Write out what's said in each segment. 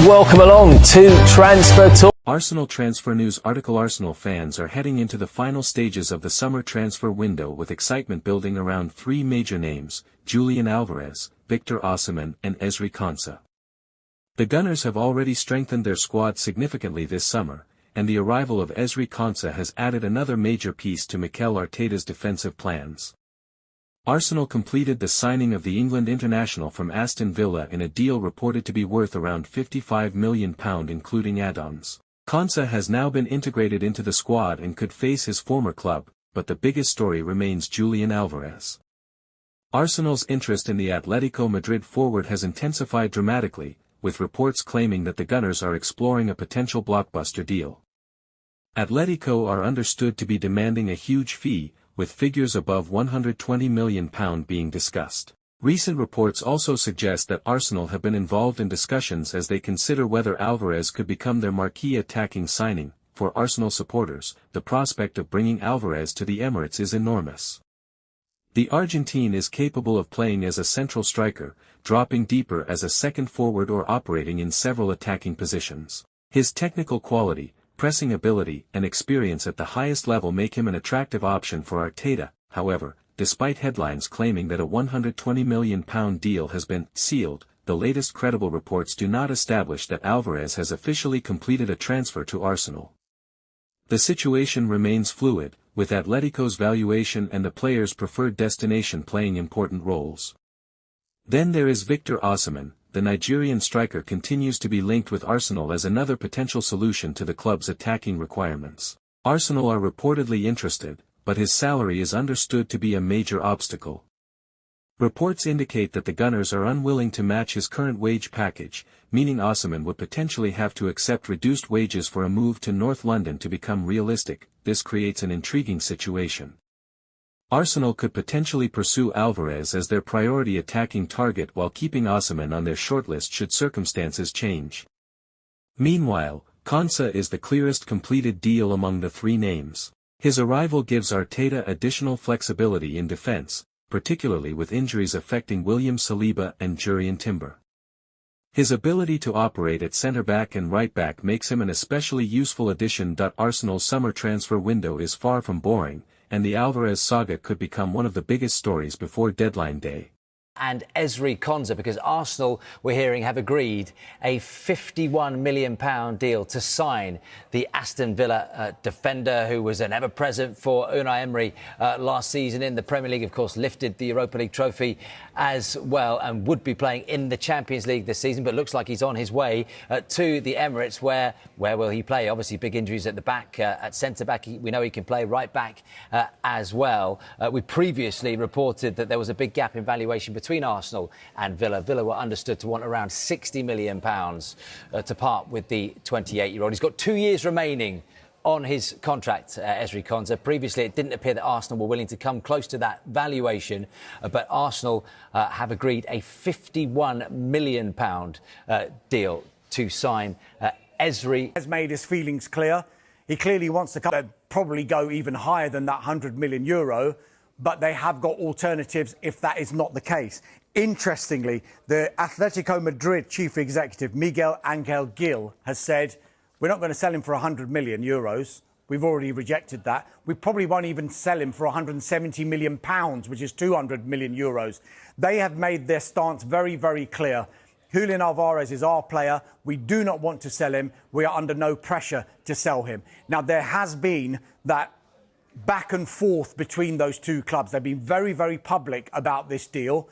welcome along to Transfer Talk. Arsenal Transfer News article. Arsenal fans are heading into the final stages of the summer transfer window with excitement building around three major names: Julián Álvarez, Victor Osimhen and Ezri Konsa. The Gunners have already strengthened their squad significantly this summer, and the arrival of Ezri Konsa has added another major piece to Mikel Arteta's defensive plans. Arsenal completed the signing of the England international from Aston Villa in a deal reported to be worth around £55 million including add-ons. Konsa has now been integrated into the squad and could face his former club, but the biggest story remains Julián Álvarez. Arsenal's interest in the Atletico Madrid forward has intensified dramatically, with reports claiming that the Gunners are exploring a potential blockbuster deal. Atletico are understood to be demanding a huge fee, with figures above £120 million being discussed. Recent reports also suggest that Arsenal have been involved in discussions as they consider whether Álvarez could become their marquee attacking signing. For Arsenal supporters, the prospect of bringing Álvarez to the Emirates is enormous. The Argentine is capable of playing as a central striker, dropping deeper as a second forward or operating in several attacking positions. His technical quality, pressing ability and experience at the highest level make him an attractive option for Arteta. However, despite headlines claiming that a £120 million deal has been sealed, the latest credible reports do not establish that Álvarez has officially completed a transfer to Arsenal. The situation remains fluid, with Atletico's valuation and the player's preferred destination playing important roles. Then there is Victor Osimhen. The Nigerian striker continues to be linked with Arsenal as another potential solution to the club's attacking requirements. Arsenal are reportedly interested, but his salary is understood to be a major obstacle. Reports indicate that the Gunners are unwilling to match his current wage package, meaning Osimhen would potentially have to accept reduced wages for a move to North London to become realistic. This creates an intriguing situation. Arsenal could potentially pursue Álvarez as their priority attacking target while keeping Osimhen on their shortlist should circumstances change. Meanwhile, Konsa is the clearest completed deal among the three names. His arrival gives Arteta additional flexibility in defence, particularly with injuries affecting William Saliba and Jurrien Timber. His ability to operate at centre-back and right-back makes him an especially useful addition. Arsenal's summer transfer window is far from boring, and the Álvarez saga could become one of the biggest stories before deadline day. And Ezri Konsa, because Arsenal, we're hearing, have agreed a £51 million deal to sign the Aston Villa defender who was an ever-present for Unai Emery last season in the Premier League, of course, lifted the Europa League trophy as well and would be playing in the Champions League this season, but looks like he's on his way to the Emirates. Where will he play? Obviously, big injuries at the back, at centre-back. We know he can play right-back as well. We previously reported that there was a big gap in valuation between Arsenal and Villa. Villa were understood to want around £60 million to part with the 28-year-old. He's got 2 years remaining on his contract, Ezri Konsa. Previously, it didn't appear that Arsenal were willing to come close to that valuation, but Arsenal have agreed a £51 million deal to sign Ezri. Has made his feelings clear. He clearly wants to probably go even higher than that €100 million, but they have got alternatives if that is not the case. Interestingly, the Atletico Madrid chief executive, Miguel Angel Gil, has said, we're not going to sell him for €100 million. We've already rejected that. We probably won't even sell him for £170 million, which is €200 million. They have made their stance very, very clear. Julián Álvarez is our player. We do not want to sell him. We are under no pressure to sell him. Now, there has been that back and forth between those two clubs. They've been very, very public about this deal.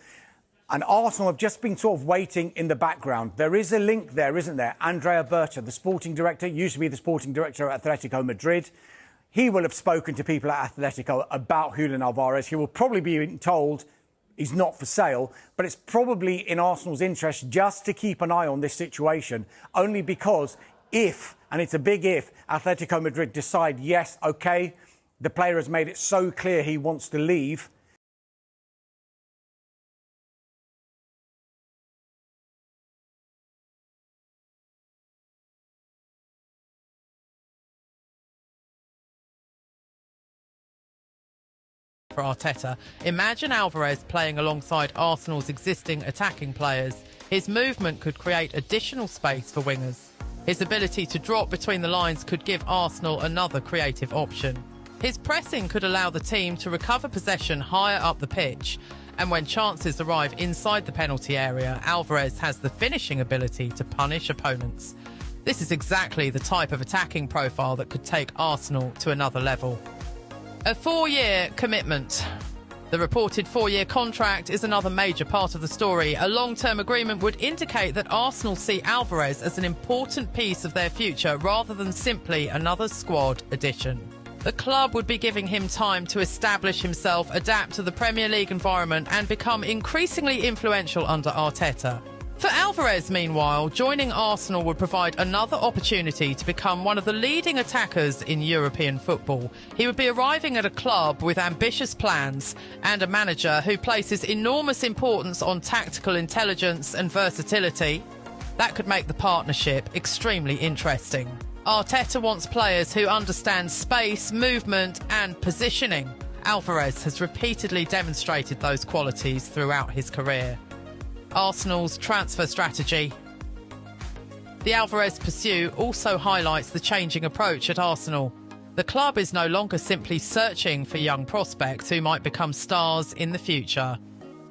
And Arsenal have just been sort of waiting in the background. There is a link there, isn't there? Andrea Berta, the sporting director, used to be the sporting director at Atletico Madrid. He will have spoken to people at Atletico about Julián Álvarez. He will probably be told he's not for sale, but it's probably in Arsenal's interest just to keep an eye on this situation, only because if, and it's a big if, Atletico Madrid decide, yes, OK, the player has made it so clear he wants to leave, for Arteta. Imagine Álvarez playing alongside Arsenal's existing attacking players His movement could create additional space for wingers. His ability to drop between the lines could give Arsenal another creative option. His pressing could allow the team to recover possession higher up the pitch, and when chances arrive inside the penalty area, Álvarez has the finishing ability to punish opponents. This is exactly the type of attacking profile that could take Arsenal to another level. A 4-year commitment. The reported 4-year contract is another major part of the story. A long-term agreement would indicate that Arsenal see Álvarez as an important piece of their future rather than simply another squad addition. The club would be giving him time to establish himself, adapt to the Premier League environment and become increasingly influential under Arteta. For Álvarez, meanwhile, joining Arsenal would provide another opportunity to become one of the leading attackers in European football. He would be arriving at a club with ambitious plans and a manager who places enormous importance on tactical intelligence and versatility. That could make the partnership extremely interesting. Arteta wants players who understand space, movement and positioning. Álvarez has repeatedly demonstrated those qualities throughout his career. Arsenal's transfer strategy. The Álvarez pursuit also highlights the changing approach at Arsenal. The club is no longer simply searching for young prospects who might become stars in the future.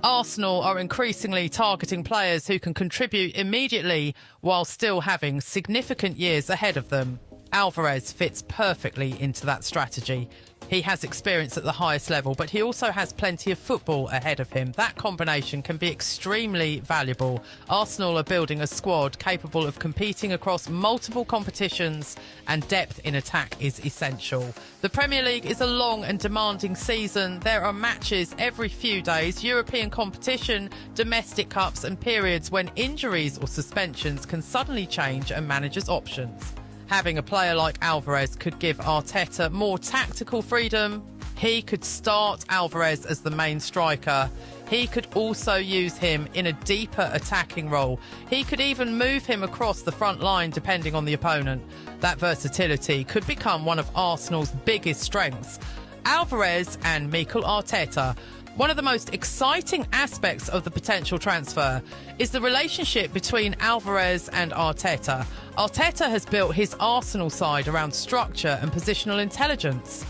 Arsenal are increasingly targeting players who can contribute immediately while still having significant years ahead of them. Álvarez fits perfectly into that strategy. He has experience at the highest level, but he also has plenty of football ahead of him. That combination can be extremely valuable. Arsenal are building a squad capable of competing across multiple competitions, and depth in attack is essential. The Premier League is a long and demanding season. There are matches every few days, European competition, domestic cups, and periods when injuries or suspensions can suddenly change a manager's options. Having a player like Álvarez could give Arteta more tactical freedom. He could start Álvarez as the main striker. He could also use him in a deeper attacking role. He could even move him across the front line depending on the opponent. That versatility could become one of Arsenal's biggest strengths. Álvarez and Mikel Arteta. One of the most exciting aspects of the potential transfer is the relationship between Álvarez and Arteta. Arteta has built his Arsenal side around structure and positional intelligence.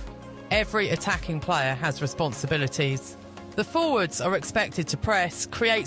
Every attacking player has responsibilities. The forwards are expected to press, create